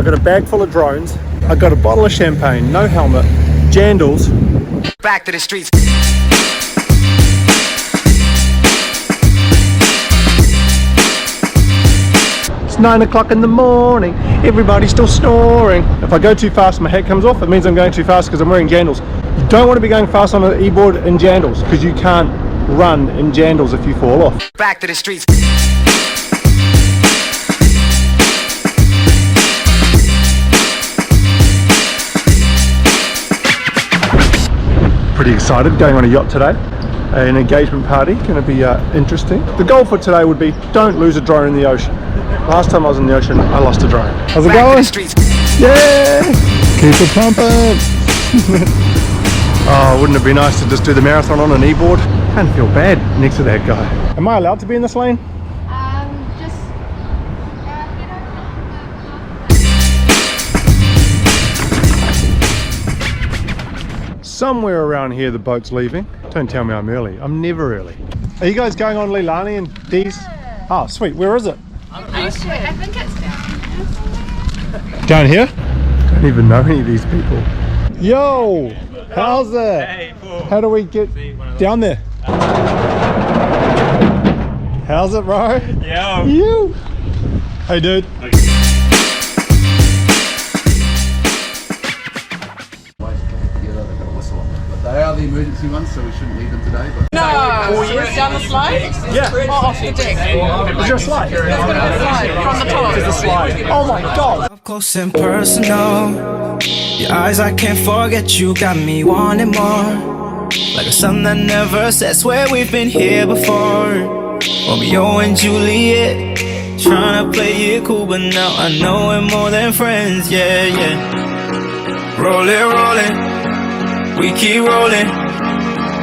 I got a bag full of drones, I got a bottle of champagne, no helmet, jandals. Back to the streets. It's 9 o'clock in the morning, everybody's still snoring. If I go too fast, my hat comes off, it means I'm going too fast because I'm wearing jandals. You don't want to be going fast on an e-board in jandals because you can't run in jandals if you fall off. Back to the streets. Pretty excited, going on a yacht today. An engagement party, going to be interesting. The goal for today would be don't lose a drone in the ocean. Last time I was in the ocean, I lost a drone. How's it Back going? to the streets. Yeah! Keep it pumping! Oh, wouldn't it be nice to just do the marathon on an e-board? Kind of feel bad next to that guy. Am I allowed to be in this lane? Somewhere around here the boat's leaving. Don't tell me I'm early. I'm never early. Are you guys going on Leilani and Dee's? Yeah. Oh, sweet. Where is it? I think it's down. Down here? Don't even know any of these people. Yo! How's it? Hey, cool. How do we get down there? How's it, bro? Yo. You! Hey, dude. They are the emergency ones, so we shouldn't leave them today. But No, down the slide? Yeah. Or off the deck? Is there a slide? There's going to be a slide from the top. There's a slide. Oh my god! Up close and personal. Your eyes, I can't forget, you got me wanting more. Like a sun that never sets, where we've been here before. Romeo and Juliet, trying to play it cool, but now I know we're more than friends, yeah, yeah. Rolling, rolling, we keep rolling.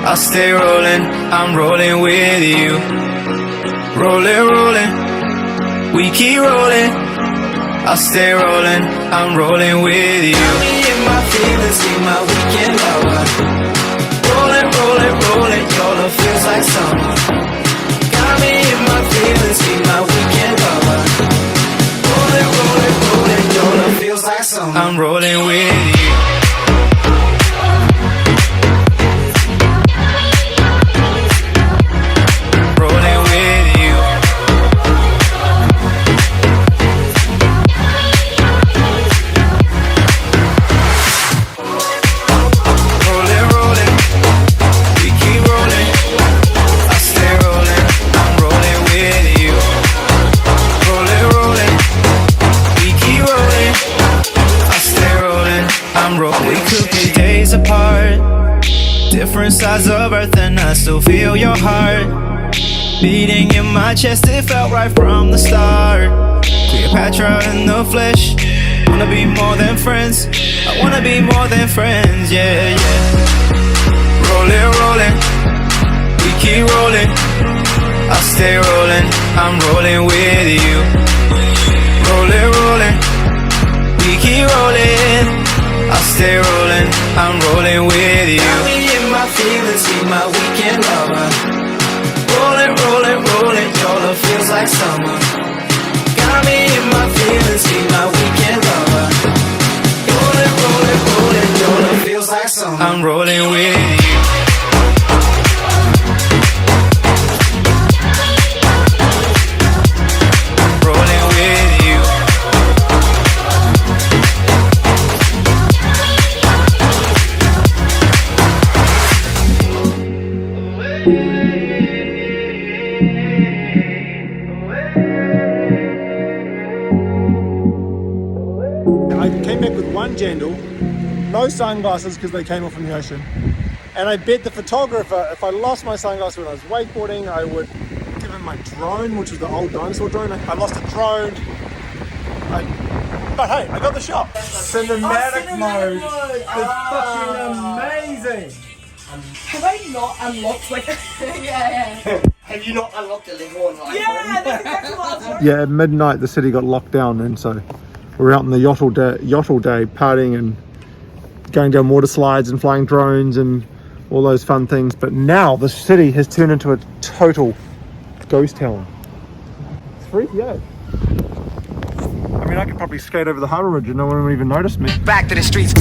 I'll stay rolling, I'm rolling with you. Rolling, rolling, we keep rolling. I'll stay rolling, I'm rolling with you. Got me in my feelings, see my weekend lover. Rolling, rolling, rolling, your love feels like summer. Got me in my feelings, see my weekend lover. Rolling, rolling, rolling, your love feels like summer. I'm rolling with you. Rolling with you. Rolling, rolling, we keep rolling. I stay rolling, I'm rolling with you. Rolling, rolling, we keep rolling. I stay rolling, I'm rolling. We could be days apart, different sides of earth, and I still feel your heart beating in my chest. It felt right from the start. Cleopatra in the flesh. Wanna be more than friends. I wanna be more than friends, yeah, yeah. Rolling, rolling, we keep rolling. I stay rolling, I'm rolling with you. Rolling, rolling, we keep rolling. I stay rolling, I'm rolling with you. Got me in my feelings, see my weekend lover. Rolling, rolling, rolling, your love feels like summer. Got me in my feelings, see my weekend lover. Rolling, rolling, rolling, your love feels like summer. I'm rolling with you. Rolling with you. I came back with one jandal, no sunglasses because they came off from the ocean, and I bet the photographer if I lost my sunglasses when I was wakeboarding I would give him my drone, which was the old dinosaur drone. I lost a drone, but hey, I got the shot. Cinematic mode. It's fucking amazing. Have I not unlocked like yeah. Have you not unlocked a level on iPhone? Yeah, that's exactly what I was wondering. Yeah, at midnight the city got locked down, and so we're out on the yacht all day partying and going down water slides and flying drones and all those fun things. But now the city has turned into a total ghost town. It's freaky, eh? I mean, I could probably skate over the harbour bridge and no one would even notice me. Back to the streets.